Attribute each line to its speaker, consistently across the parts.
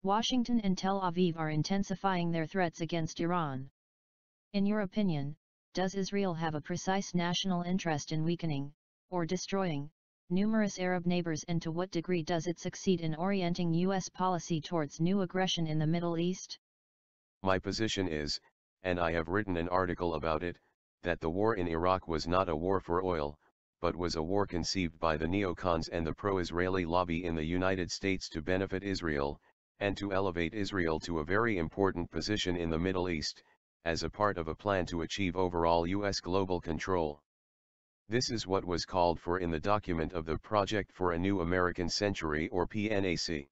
Speaker 1: Washington and Tel Aviv are intensifying their threats against Iran. In your opinion, does Israel have a precise national interest in weakening, or destroying, numerous Arab neighbors, and to what degree does it succeed in orienting U.S. policy towards new aggression in the Middle East?
Speaker 2: My position is, and I have written an article about it, that the war in Iraq was not a war for oil, but was a war conceived by the neocons and the pro-Israeli lobby in the United States to benefit Israel, and to elevate Israel to a very important position in the Middle East, as a part of a plan to achieve overall U.S. global control. This is what was called for in the document of the Project for a New American Century, or PNAC.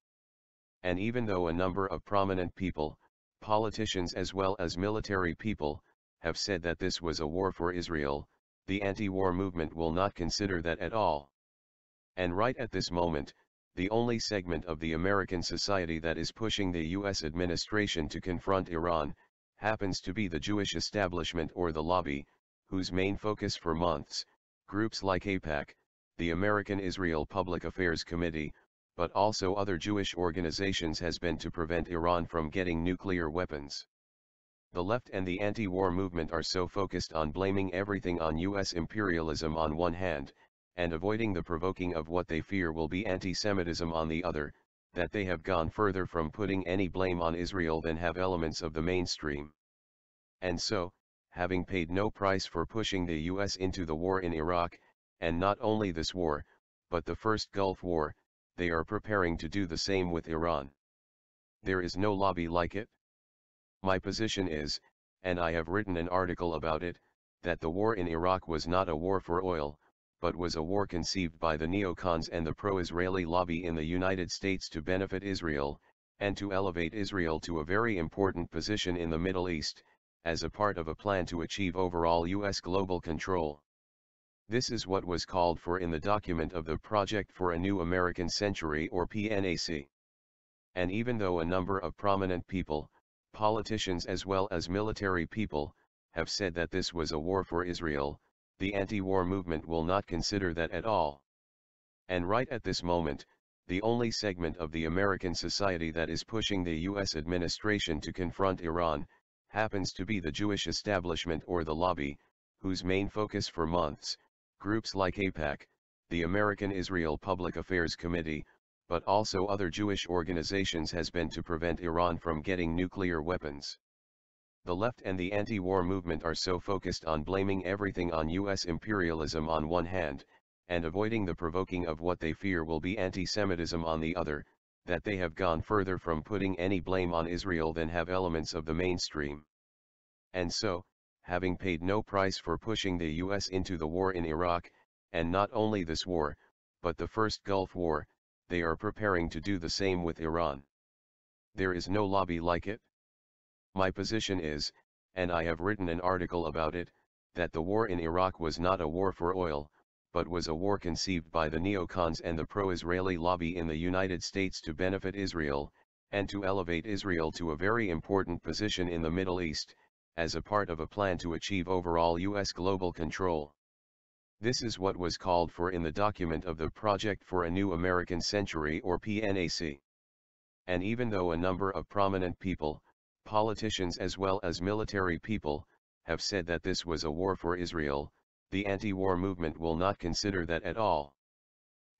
Speaker 2: And even though a number of prominent people, politicians as well as military people, have said that this was a war for Israel, the anti-war movement will not consider that at all. And right at this moment, the only segment of the American society that is pushing the U.S. administration to confront Iran, happens to be the Jewish establishment or the lobby, whose main focus for months, groups like AIPAC, the American Israel Public Affairs Committee, but also other Jewish organizations, has been to prevent Iran from getting nuclear weapons. The left and the anti-war movement are so focused on blaming everything on U.S. imperialism on one hand, and avoiding the provoking of what they fear will be anti-Semitism on the other, that they have gone further from putting any blame on Israel than have elements of the mainstream. And so, having paid no price for pushing the U.S. into the war in Iraq, and not only this war, but the first Gulf War, they are preparing to do the same with Iran. There is no lobby like it. My position is, and I have written an article about it, that the war in Iraq was not a war for oil, but was a war conceived by the neocons and the pro-Israeli lobby in the United States to benefit Israel, and to elevate Israel to a very important position in the Middle East, as a part of a plan to achieve overall U.S. global control. This is what was called for in the document of the Project for a New American Century, or PNAC. And even though a number of prominent people, politicians as well as military people, have said that this was a war for Israel, the anti-war movement will not consider that at all. And right at this moment, the only segment of the American society that is pushing the U.S. administration to confront Iran, happens to be the Jewish establishment or the lobby, whose main focus for months, groups like AIPAC, the American Israel Public Affairs Committee, but also other Jewish organizations, has been to prevent Iran from getting nuclear weapons. The left and the anti-war movement are so focused on blaming everything on U.S. imperialism on one hand, and avoiding the provoking of what they fear will be anti-Semitism on the other, that they have gone further from putting any blame on Israel than have elements of the mainstream. And so, having paid no price for pushing the U.S. into the war in Iraq, and not only this war, but the first Gulf War, they are preparing to do the same with Iran. There is no lobby like it. My position is, and I have written an article about it, that the war in Iraq was not a war for oil, but was a war conceived by the neocons and the pro-Israeli lobby in the United States to benefit Israel, and to elevate Israel to a very important position in the Middle East, as a part of a plan to achieve overall U.S. global control. This is what was called for in the document of the Project for a New American Century, or PNAC. And even though a number of prominent people, politicians as well as military people, have said that this was a war for Israel, the anti-war movement will not consider that at all.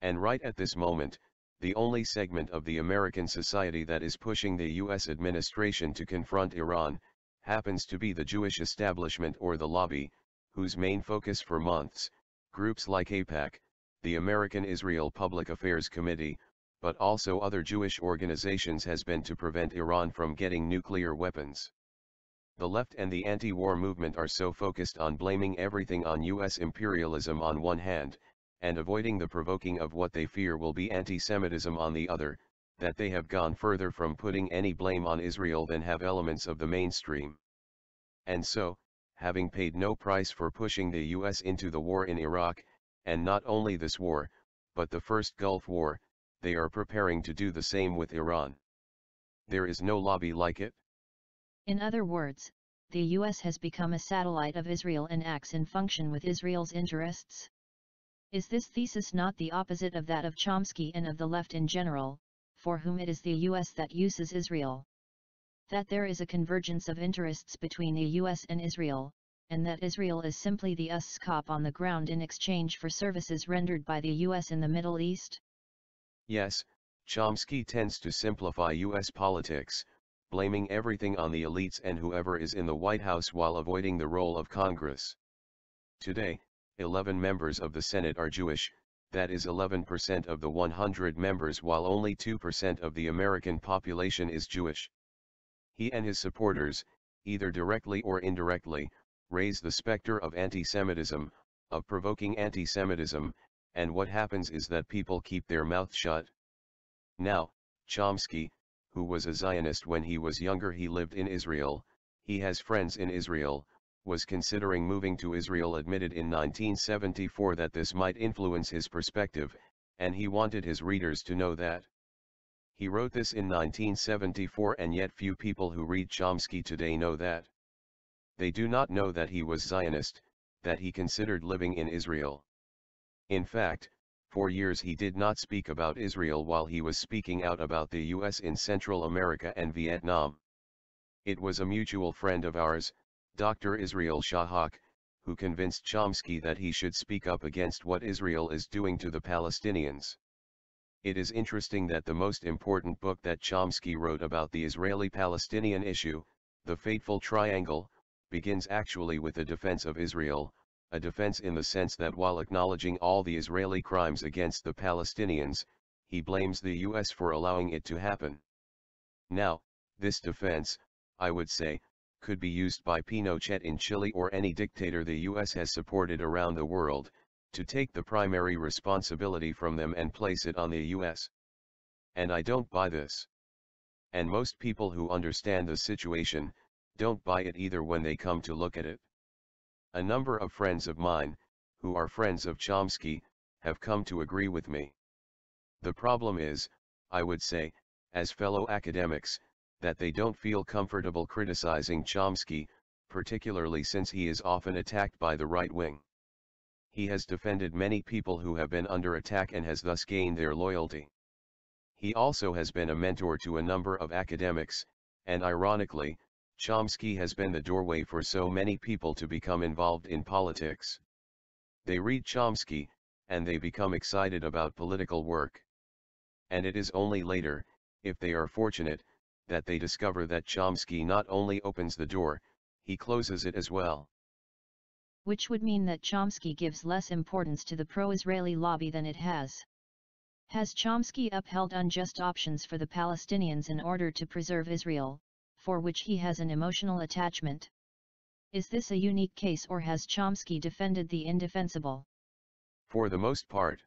Speaker 2: And right at this moment, the only segment of the American society that is pushing the U.S. administration to confront Iran, happens to be the Jewish establishment or the lobby, whose main focus for months, groups like AIPAC, the American Israel Public Affairs Committee, but also other Jewish organizations, has been to prevent Iran from getting nuclear weapons. The left and the anti-war movement are so focused on blaming everything on U.S. imperialism on one hand, and avoiding the provoking of what they fear will be anti-Semitism on the other, that they have gone further from putting any blame on Israel than have elements of the mainstream. And so, having paid no price for pushing the U.S. into the war in Iraq, and not only this war, but the first Gulf War, they are preparing to do the same with Iran. There is no lobby like it.
Speaker 1: In other words, the U.S. has become a satellite of Israel and acts in function with Israel's interests. Is this thesis not the opposite of that of Chomsky and of the left in general, for whom it is the US that uses Israel. That there is a convergence of interests between the US and Israel, and that Israel is simply the US cop on the ground in exchange for services rendered by the US in the Middle East?
Speaker 2: Yes, Chomsky tends to simplify US politics, blaming everything on the elites and whoever is in the White House while avoiding the role of Congress. Today, 11 members of the Senate are Jewish, that is 11% of the 100 members, while only 2% of the American population is Jewish. He and his supporters, either directly or indirectly, raise the specter of anti-Semitism, of provoking anti-Semitism, and what happens is that people keep their mouth shut. Now, Chomsky, who was a Zionist when he was younger, he lived in Israel, he has friends in Israel, was considering moving to Israel, admitted in 1974 that this might influence his perspective, and he wanted his readers to know that. He wrote this in 1974, and yet few people who read Chomsky today know that. They do not know that he was Zionist, that he considered living in Israel. In fact, for years he did not speak about Israel while he was speaking out about the US in Central America and Vietnam. It was a mutual friend of ours, Dr. Israel Shahak, who convinced Chomsky that he should speak up against what Israel is doing to the Palestinians. It is interesting that the most important book that Chomsky wrote about the Israeli-Palestinian issue, The Fateful Triangle, begins actually with a defense of Israel, a defense in the sense that while acknowledging all the Israeli crimes against the Palestinians, he blames the US for allowing it to happen. Now, this defense, I would say, could be used by Pinochet in Chile or any dictator the US has supported around the world, to take the primary responsibility from them and place it on the US. And I don't buy this. And most people who understand the situation, don't buy it either when they come to look at it. A number of friends of mine, who are friends of Chomsky, have come to agree with me. The problem is, I would say, as fellow academics, that they don't feel comfortable criticizing Chomsky, particularly since he is often attacked by the right wing. He has defended many people who have been under attack and has thus gained their loyalty. He also has been a mentor to a number of academics, and ironically, Chomsky has been the doorway for so many people to become involved in politics. They read Chomsky, and they become excited about political work. And it is only later, if they are fortunate, that they discover that Chomsky not only opens the door, he closes it as well.
Speaker 1: Which would mean that Chomsky gives less importance to the pro-Israeli lobby than it has. Has Chomsky upheld unjust options for the Palestinians in order to preserve Israel, for which he has an emotional attachment? Is this a unique case, or has Chomsky defended the indefensible?
Speaker 2: For the most part.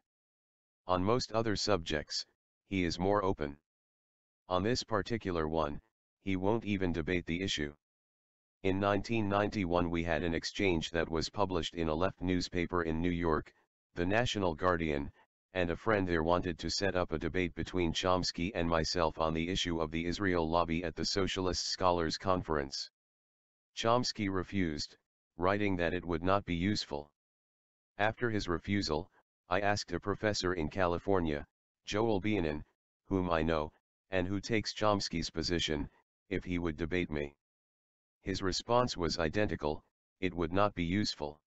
Speaker 2: On most other subjects, he is more open. On this particular one, he won't even debate the issue. In 1991 we had an exchange that was published in a left newspaper in New York, the National Guardian, and a friend there wanted to set up a debate between Chomsky and myself on the issue of the Israel lobby at the Socialist Scholars Conference. Chomsky refused, writing that it would not be useful. After his refusal, I asked a professor in California, Joel Bianin, whom I know, and who takes Chomsky's position, if he would debate me. His response was identical: it would not be useful.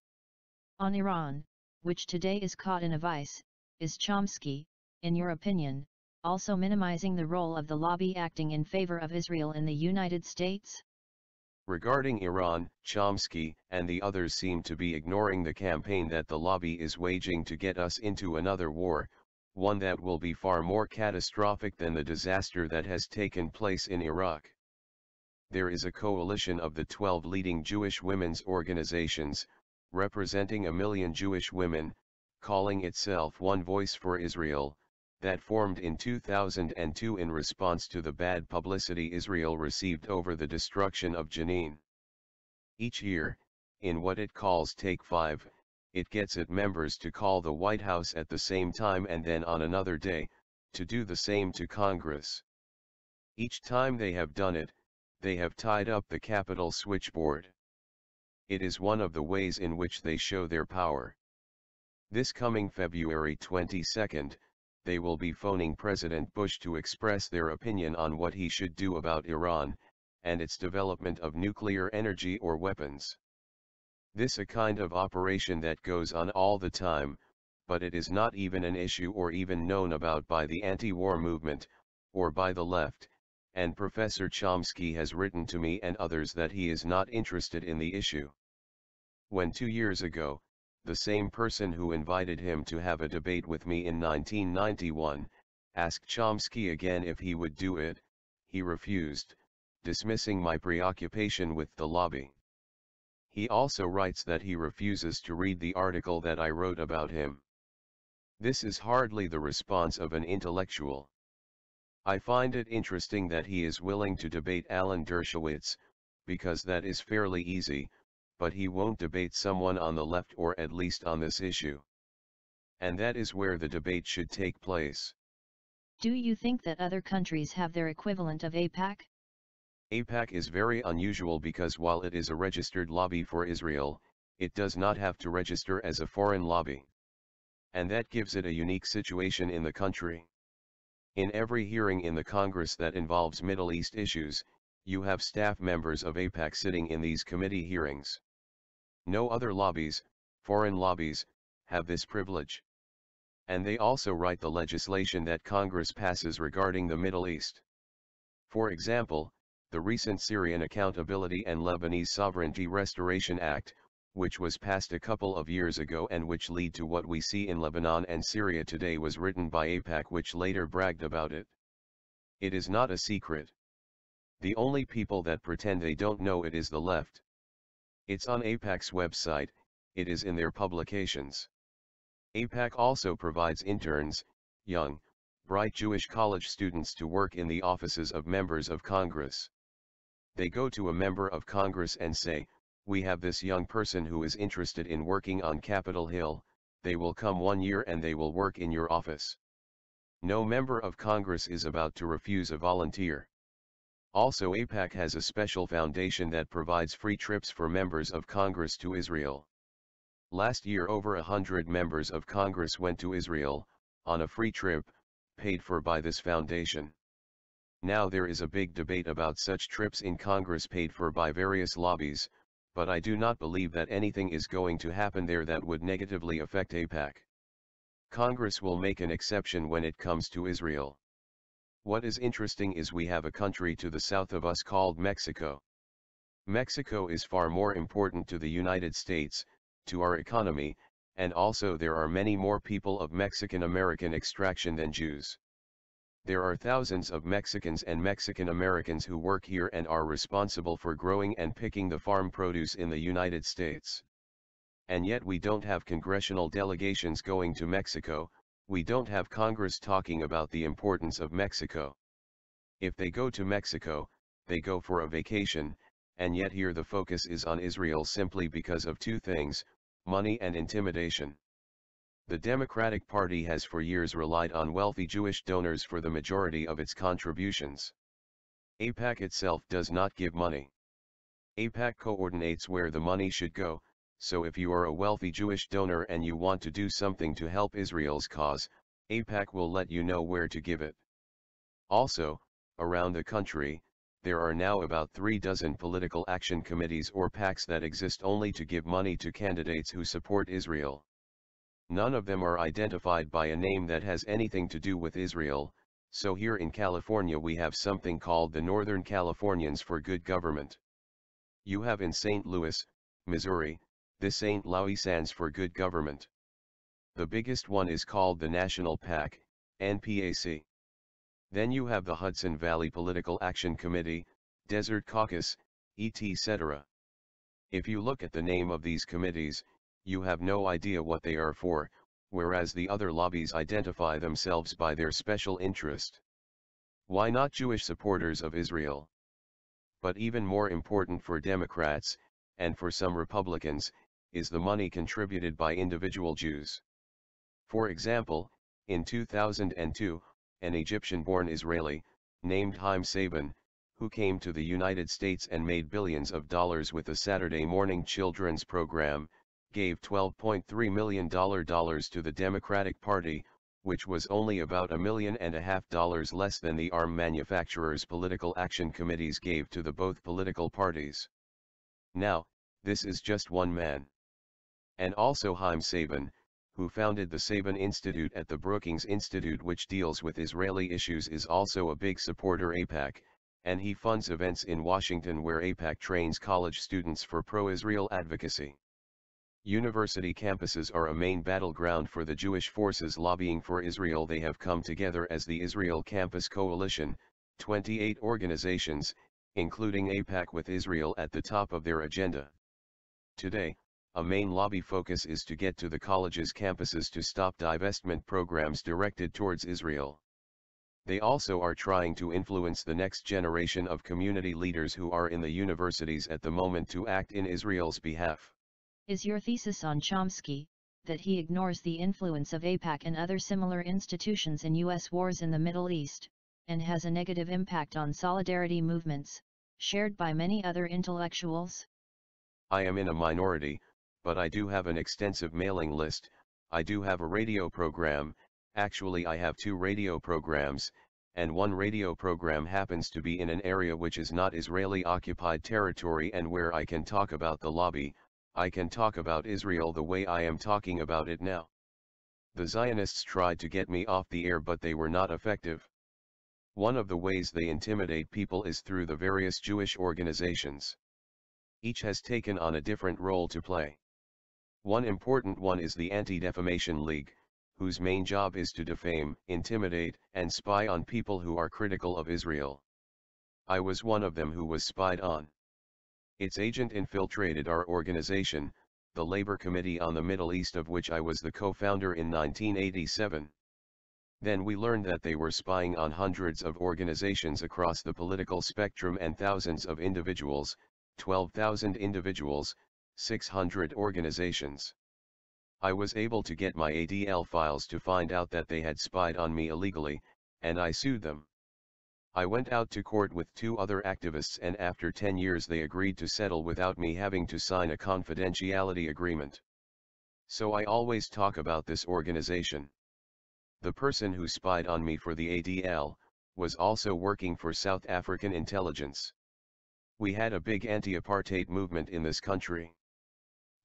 Speaker 1: On Iran, which today is caught in a vice, is Chomsky, in your opinion, also minimizing the role of the lobby acting in favor of Israel in the United States?
Speaker 2: Regarding Iran, Chomsky and the others seem to be ignoring the campaign that the lobby is waging to get us into another war, one that will be far more catastrophic than the disaster that has taken place in Iraq. There is a coalition of the 12 leading Jewish women's organizations, representing 1 million Jewish women, calling itself One Voice for Israel, that formed in 2002 in response to the bad publicity Israel received over the destruction of Jenin. Each year, in what it calls Take 5, it gets its members to call the White House at the same time and then on another day, to do the same to Congress. Each time they have done it, they have tied up the Capitol switchboard. It is one of the ways in which they show their power. This coming February 22, they will be phoning President Bush to express their opinion on what he should do about Iran, and its development of nuclear energy or weapons. This a kind of operation that goes on all the time, but it is not even an issue or even known about by the anti-war movement, or by the left, and Professor Chomsky has written to me and others that he is not interested in the issue. When 2 years ago, the same person who invited him to have a debate with me in 1991, asked Chomsky again if he would do it, he refused, dismissing my preoccupation with the lobby. He also writes that he refuses to read the article that I wrote about him. This is hardly the response of an intellectual. I find it interesting that he is willing to debate Alan Dershowitz, because that is fairly easy, but he won't debate someone on the left or at least on this issue. And that is where the debate should take place.
Speaker 1: Do you think that other countries have their equivalent of AIPAC?
Speaker 2: AIPAC is very unusual because while it is a registered lobby for Israel, it does not have to register as a foreign lobby. And that gives it a unique situation in the country. In every hearing in the Congress that involves Middle East issues, you have staff members of AIPAC sitting in these committee hearings. No other lobbies, foreign lobbies, have this privilege. And they also write the legislation that Congress passes regarding the Middle East. For example, the recent Syrian Accountability and Lebanese Sovereignty Restoration Act, which was passed a couple of years ago and which lead to what we see in Lebanon and Syria today, was written by AIPAC, which later bragged about it. It is not a secret. The only people that pretend they don't know it is the left. It's on AIPAC's website, it is in their publications. AIPAC also provides interns, young, bright Jewish college students to work in the offices of members of Congress. They go to a member of Congress and say, "We have this young person who is interested in working on Capitol Hill, they will come 1 year and they will work in your office." No member of Congress is about to refuse a volunteer. Also, AIPAC has a special foundation that provides free trips for members of Congress to Israel. Last year over 100 members of Congress went to Israel, on a free trip, paid for by this foundation. Now there is a big debate about such trips in Congress paid for by various lobbies, but I do not believe that anything is going to happen there that would negatively affect AIPAC. Congress will make an exception when it comes to Israel. What is interesting is we have a country to the south of us called Mexico. Mexico is far more important to the United States, to our economy, and also there are many more people of Mexican American extraction than Jews. There are thousands of Mexicans and Mexican Americans who work here and are responsible for growing and picking the farm produce in the United States. And yet we don't have congressional delegations going to Mexico, we don't have Congress talking about the importance of Mexico. If they go to Mexico, they go for a vacation, and yet here the focus is on Israel simply because of two things, money and intimidation. The Democratic Party has for years relied on wealthy Jewish donors for the majority of its contributions. AIPAC itself does not give money. AIPAC coordinates where the money should go, so if you are a wealthy Jewish donor and you want to do something to help Israel's cause, AIPAC will let you know where to give it. Also, around the country, there are now about 36 political action committees or PACs that exist only to give money to candidates who support Israel. None of them are identified by a name that has anything to do with Israel, so here in California we have something called the Northern Californians for Good Government. You have in St. Louis, Missouri, the St. Louisans for Good Government. The biggest one is called the National PAC, NPAC. Then you have the Hudson Valley Political Action Committee, Desert Caucus, etc. If you look at the name of these committees, you have no idea what they are for, whereas the other lobbies identify themselves by their special interest. Why not Jewish supporters of Israel? But even more important for Democrats, and for some Republicans, is the money contributed by individual Jews. For example, in 2002, an Egyptian-born Israeli, named Haim Saban, who came to the United States and made billions of dollars with a Saturday morning children's program, gave $12.3 million to the Democratic Party, which was only about $1.5 million less than the arm manufacturers' political action committees gave to the both political parties. Now, this is just one man. And also Haim Saban, who founded the Saban Institute at the Brookings Institute, which deals with Israeli issues, is also a big supporter AIPAC, and he funds events in Washington where AIPAC trains college students for pro-Israel advocacy. University campuses are a main battleground for the Jewish forces lobbying for Israel. They have come together as the Israel Campus Coalition, 28 organizations, including AIPAC, with Israel at the top of their agenda. Today, a main lobby focus is to get to the colleges' campuses to stop divestment programs directed towards Israel. They also are trying to influence the next generation of community leaders who are in the universities at the moment to act in Israel's behalf.
Speaker 1: Is your thesis on Chomsky, that he ignores the influence of AIPAC and other similar institutions in U.S. wars in the Middle East, and has a negative impact on solidarity movements, shared by many other intellectuals?
Speaker 2: I am in a minority, but I do have an extensive mailing list. I do have a radio program. Actually, I have 2 radio programs, and one radio program happens to be in an area which is not Israeli-occupied territory and where I can talk about the lobby. I can talk about Israel the way I am talking about it now. The Zionists tried to get me off the air, but they were not effective. One of the ways they intimidate people is through the various Jewish organizations. Each has taken on a different role to play. One important one is the Anti-Defamation League, whose main job is to defame, intimidate, and spy on people who are critical of Israel. I was one of them who was spied on. Its agent infiltrated our organization, the Labor Committee on the Middle East, of which I was the co-founder in 1987. Then we learned that they were spying on hundreds of organizations across the political spectrum and thousands of individuals, 12,000 individuals, 600 organizations. I was able to get my ADL files to find out that they had spied on me illegally, and I sued them. I went out to court with 2 other activists, and after 10 years they agreed to settle without me having to sign a confidentiality agreement. So I always talk about this organization. The person who spied on me for the ADL was also working for South African intelligence. We had a big anti-apartheid movement in this country.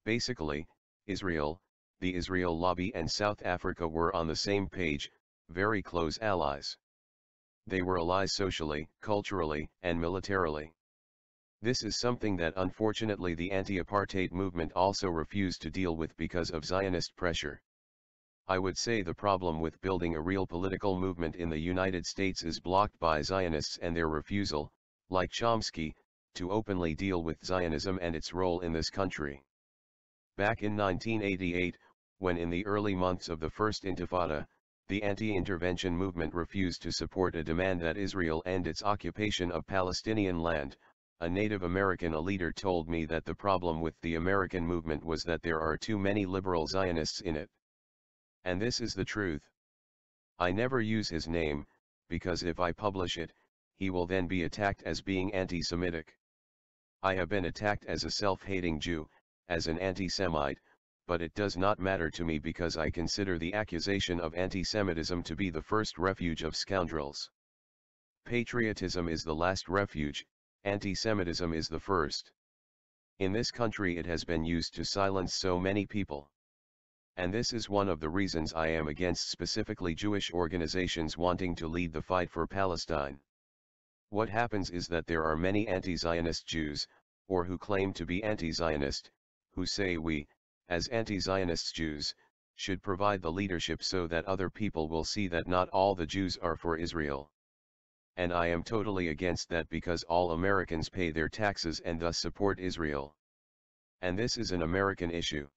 Speaker 2: Basically, Israel, the Israel lobby, and South Africa were on the same page, very close allies. They were allies socially, culturally, and militarily. This is something that unfortunately the anti-apartheid movement also refused to deal with because of Zionist pressure. I would say the problem with building a real political movement in the United States is blocked by Zionists and their refusal, like Chomsky, to openly deal with Zionism and its role in this country. Back in 1988, when in the early months of the First Intifada, the anti-intervention movement refused to support a demand that Israel end its occupation of Palestinian land, a Native American leader told me that the problem with the American movement was that there are too many liberal Zionists in it. And this is the truth. I never use his name, because if I publish it, he will then be attacked as being anti-Semitic. I have been attacked as a self-hating Jew, as an anti-Semite, but it does not matter to me because I consider the accusation of anti-Semitism to be the first refuge of scoundrels. Patriotism is the last refuge, anti-Semitism is the first. In this country it has been used to silence so many people. And this is one of the reasons I am against specifically Jewish organizations wanting to lead the fight for Palestine. What happens is that there are many anti-Zionist Jews, or who claim to be anti-Zionist, who say we, as anti-Zionist Jews, should provide the leadership so that other people will see that not all the Jews are for Israel. And I am totally against that because all Americans pay their taxes and thus support Israel. And this is an American issue.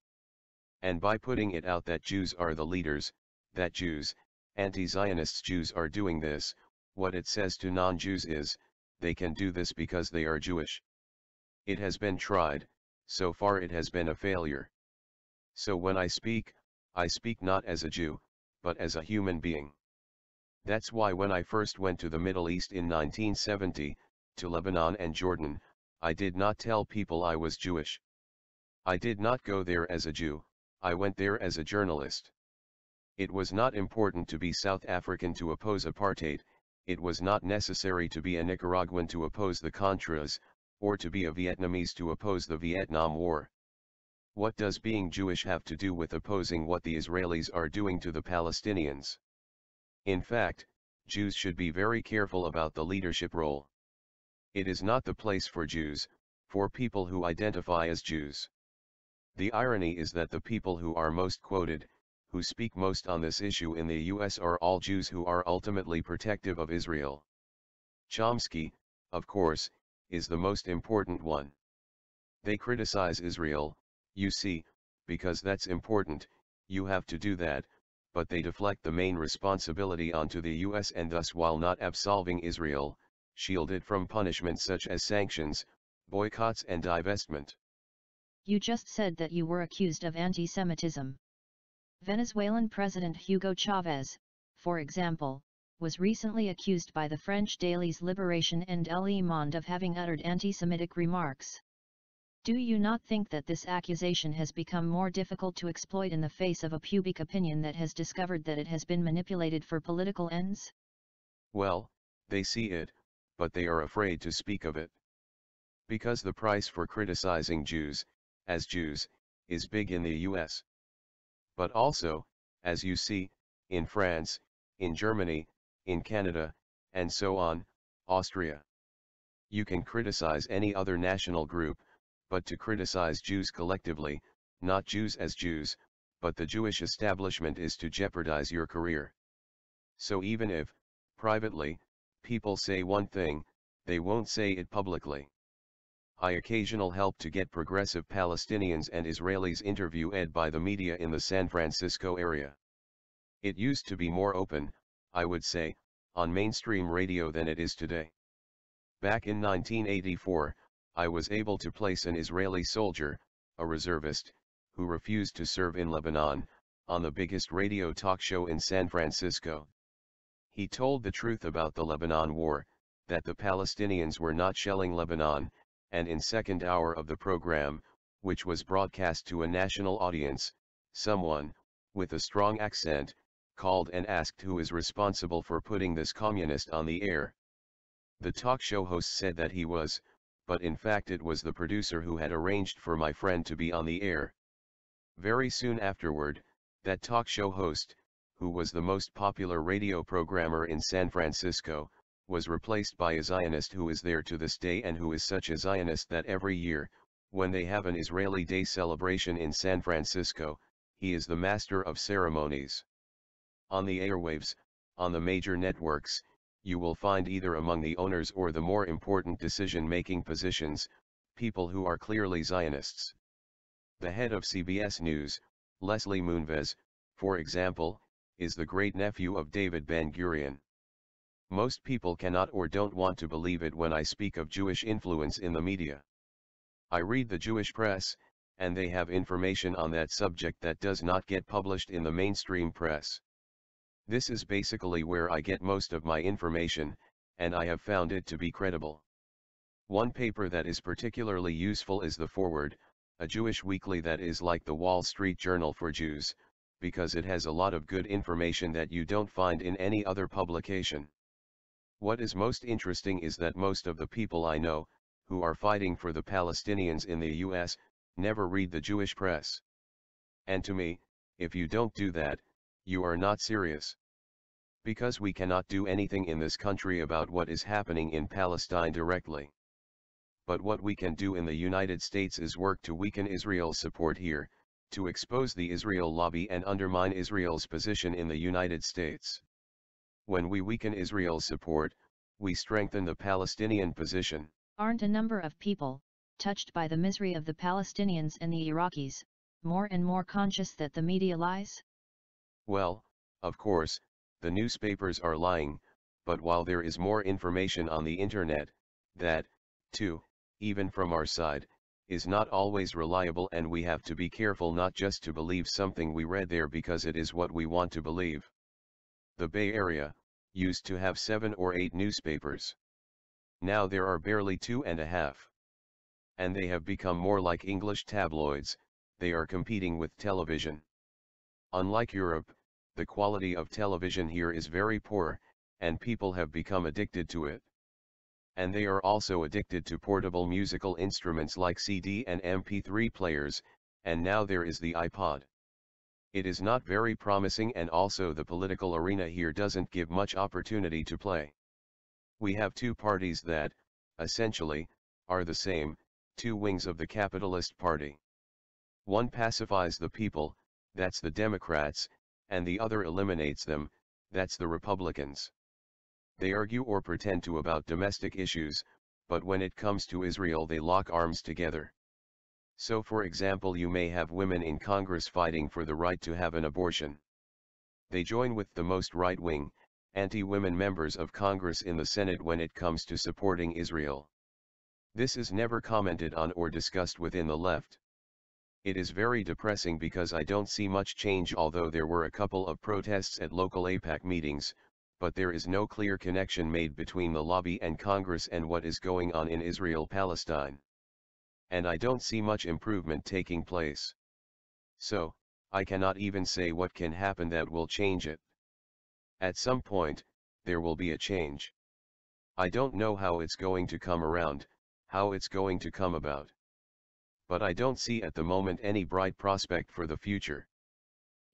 Speaker 2: And by putting it out that Jews are the leaders, that Jews, anti-Zionist Jews are doing this, what it says to non-Jews is, they can do this because they are Jewish. It has been tried, so far it has been a failure. So when I speak not as a Jew, but as a human being. That's why when I first went to the Middle East in 1970, to Lebanon and Jordan, I did not tell people I was Jewish. I did not go there as a Jew, I went there as a journalist. It was not important to be South African to oppose apartheid, it was not necessary to be a Nicaraguan to oppose the Contras, or to be a Vietnamese to oppose the Vietnam War. What does being Jewish have to do with opposing what the Israelis are doing to the Palestinians? In fact, Jews should be very careful about the leadership role. It is not the place for Jews, for people who identify as Jews. The irony is that the people who are most quoted, who speak most on this issue in the US are all Jews who are ultimately protective of Israel. Chomsky, of course, is the most important one. They criticize Israel, you see, because that's important, you have to do that, but they deflect the main responsibility onto the US and thus while not absolving Israel, shield it from punishment such as sanctions, boycotts and divestment.
Speaker 1: You just said that you were accused of anti-Semitism. Venezuelan President Hugo Chavez, for example, was recently accused by the French dailies Libération and Le Monde of having uttered anti-Semitic remarks. Do you not think that this accusation has become more difficult to exploit in the face of a public opinion that has discovered that it has been manipulated for political ends?
Speaker 2: Well, they see it, but they are afraid to speak of it. Because the price for criticizing Jews, as Jews, is big in the US. But also, as you see, in France, in Germany, in Canada, and so on, Austria. You can criticize any other national group, but to criticize Jews collectively, not Jews as Jews, but the Jewish establishment is to jeopardize your career. So even if, privately, people say one thing, they won't say it publicly. I occasionally help to get progressive Palestinians and Israelis interviewed by the media in the San Francisco area. It used to be more open, I would say, on mainstream radio than it is today. Back in 1984, I was able to place an Israeli soldier, a reservist, who refused to serve in Lebanon, on the biggest radio talk show in San Francisco. He told the truth about the Lebanon war, that the Palestinians were not shelling Lebanon, and in second hour of the program, which was broadcast to a national audience, someone, with a strong accent, called and asked who is responsible for putting this communist on the air. The talk show host said that he was, but in fact it was the producer who had arranged for my friend to be on the air. Very soon afterward, that talk show host, who was the most popular radio programmer in San Francisco, was replaced by a Zionist who is there to this day and who is such a Zionist that every year, when they have an Israeli Day celebration in San Francisco, he is the master of ceremonies. On the airwaves, on the major networks, you will find either among the owners or the more important decision-making positions, people who are clearly Zionists. The head of CBS News, Leslie Moonves, for example, is the great-nephew of David Ben-Gurion. Most people cannot or don't want to believe it when I speak of Jewish influence in the media. I read the Jewish press, and they have information on that subject that does not get published in the mainstream press. This is basically where I get most of my information, and I have found it to be credible. One paper that is particularly useful is The Forward, a Jewish weekly that is like the Wall Street Journal for Jews, because it has a lot of good information that you don't find in any other publication. What is most interesting is that most of the people I know, who are fighting for the Palestinians in the US, never read the Jewish press. And to me, if you don't do that, you are not serious. Because we cannot do anything in this country about what is happening in Palestine directly. But what we can do in the United States is work to weaken Israel's support here, to expose the Israel lobby and undermine Israel's position in the United States. When we weaken Israel's support, we strengthen the Palestinian position.
Speaker 1: Aren't a number of people, touched by the misery of the Palestinians and the Iraqis, more and more conscious that the media lies?
Speaker 2: Well, of course, the newspapers are lying, but while there is more information on the internet, that, too, even from our side, is not always reliable, and we have to be careful not just to believe something we read there because it is what we want to believe. The Bay Area used to have 7 or 8 newspapers. Now there are barely 2.5. And they have become more like English tabloids, they are competing with television. Unlike Europe, the quality of television here is very poor, and people have become addicted to it. And they are also addicted to portable musical instruments like CD and MP3 players, and now there is the iPod. It is not very promising, and also the political arena here doesn't give much opportunity to play. We have two parties that, essentially, are the same, two wings of the capitalist party. One pacifies the people, that's the Democrats, and the other eliminates them, that's the Republicans. They argue or pretend to about domestic issues, but when it comes to Israel they lock arms together. So for example, you may have women in Congress fighting for the right to have an abortion. They join with the most right-wing, anti-women members of Congress in the Senate when it comes to supporting Israel. This is never commented on or discussed within the left. It is very depressing because I don't see much change, although there were a couple of protests at local AIPAC meetings, but there is no clear connection made between the lobby and Congress and what is going on in Israel-Palestine. And I don't see much improvement taking place. So, I cannot even say what can happen that will change it. At some point, there will be a change. I don't know how it's going to come around, how it's going to come about. But I don't see at the moment any bright prospect for the future.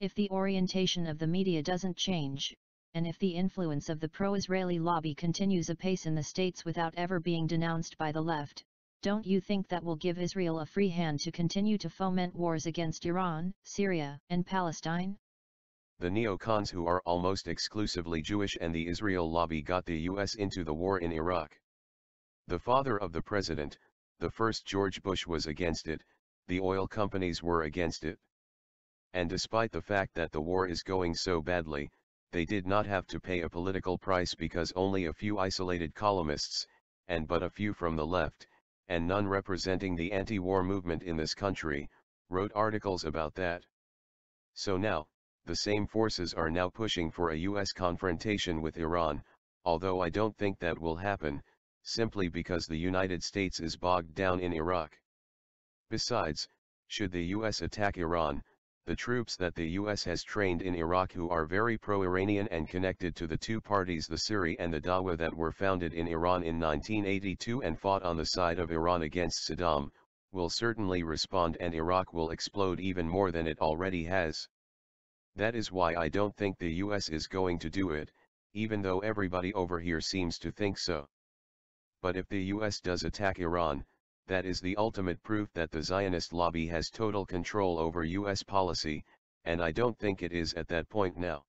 Speaker 1: If the orientation of the media doesn't change, and if the influence of the pro-Israeli lobby continues apace in the states without ever being denounced by the left, don't you think that will give Israel a free hand to continue to foment wars against Iran, Syria, and Palestine?
Speaker 2: The neocons, who are almost exclusively Jewish, and the Israel lobby got the US into the war in Iraq. The father of the president, the first George Bush, was against it, the oil companies were against it. And despite the fact that the war is going so badly, they did not have to pay a political price because only a few isolated columnists, and but a few from the left, and none representing the anti-war movement in this country, wrote articles about that. So now, the same forces are now pushing for a US confrontation with Iran, although I don't think that will happen, simply because the United States is bogged down in Iraq. Besides, should the US attack Iran, the troops that the US has trained in Iraq, who are very pro-Iranian and connected to the two parties, the Suri and the Dawa, that were founded in Iran in 1982 and fought on the side of Iran against Saddam, will certainly respond, and Iraq will explode even more than it already has. That is why I don't think the US is going to do it, even though everybody over here seems to think so. But if the US does attack Iran, that is the ultimate proof that the Zionist lobby has total control over US policy, and I don't think it is at that point now.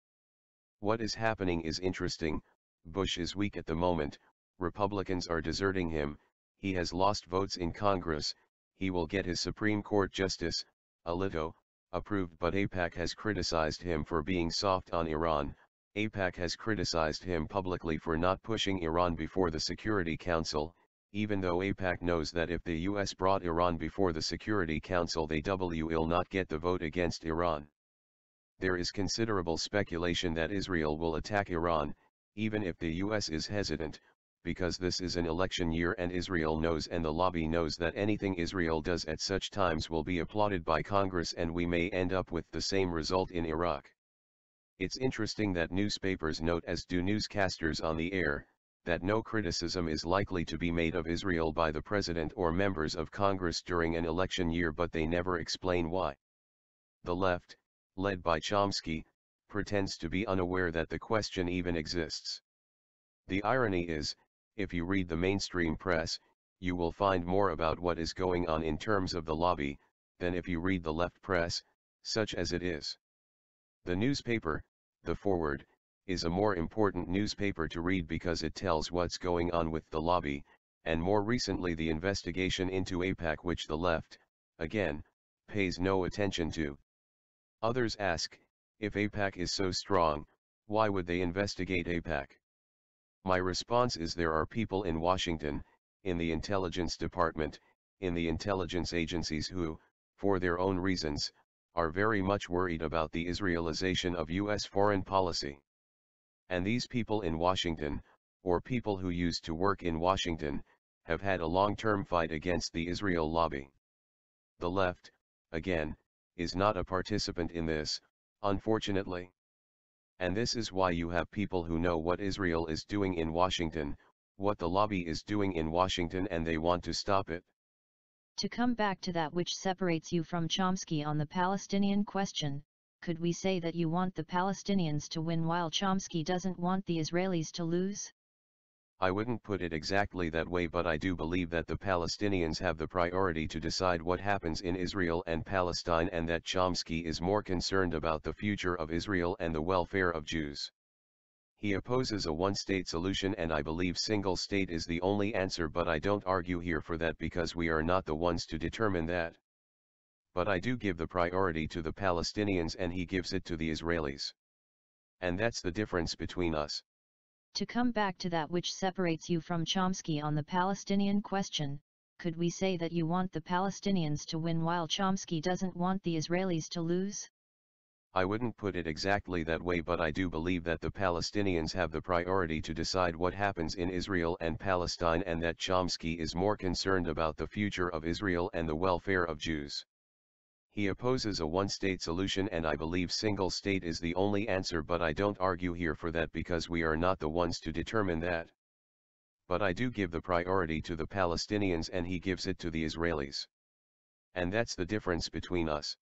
Speaker 2: What is happening is interesting. Bush is weak at the moment, Republicans are deserting him, he has lost votes in Congress, he will get his Supreme Court Justice, Alito, approved, but AIPAC has criticized him for being soft on Iran. AIPAC has criticized him publicly for not pushing Iran before the Security Council, even though AIPAC knows that if the US brought Iran before the Security Council they will not get the vote against Iran. There is considerable speculation that Israel will attack Iran, even if the US is hesitant, because this is an election year and Israel knows and the lobby knows that anything Israel does at such times will be applauded by Congress, and we may end up with the same result in Iraq. It's interesting that newspapers note, as do newscasters on the air, that no criticism is likely to be made of Israel by the President or members of Congress during an election year, but they never explain why. The left, led by Chomsky, pretends to be unaware that the question even exists. The irony is, if you read the mainstream press, you will find more about what is going on in terms of the lobby, than if you read the left press, such as it is. The newspaper, the Forward, is a more important newspaper to read because it tells what's going on with the lobby, and more recently the investigation into AIPAC, which the left, again, pays no attention to. Others ask, if AIPAC is so strong, why would they investigate AIPAC? My response is there are people in Washington, in the intelligence department, in the intelligence agencies who, for their own reasons, are very much worried about the Israelization of US foreign policy. And these people in Washington, or people who used to work in Washington, have had a long-term fight against the Israel lobby. The left, again, is not a participant in this, unfortunately. And this is why you have people who know what Israel is doing in Washington, what the lobby is doing in Washington, and they want to stop it.
Speaker 1: To come back to that which separates you from Chomsky on the Palestinian question, could we say that you want the Palestinians to win while Chomsky doesn't want the Israelis to lose?
Speaker 2: I wouldn't put it exactly that way, but I do believe that the Palestinians have the priority to decide what happens in Israel and Palestine, and that Chomsky is more concerned about the future of Israel and the welfare of Jews. He opposes a one-state solution, and I believe single state is the only answer, but I don't argue here for that because we are not the ones to determine that. But I do give the priority to the Palestinians and he gives it to the Israelis. And that's the difference between us.
Speaker 1: To come back to that which separates you from Chomsky on the Palestinian question, could we say that you want the Palestinians to win while Chomsky doesn't want the Israelis to lose?
Speaker 2: I wouldn't put it exactly that way, but I do believe that the Palestinians have the priority to decide what happens in Israel and Palestine, and that Chomsky is more concerned about the future of Israel and the welfare of Jews. He opposes a one-state solution, and I believe single state is the only answer, but I don't argue here for that because we are not the ones to determine that. But I do give the priority to the Palestinians and he gives it to the Israelis. And that's the difference between us.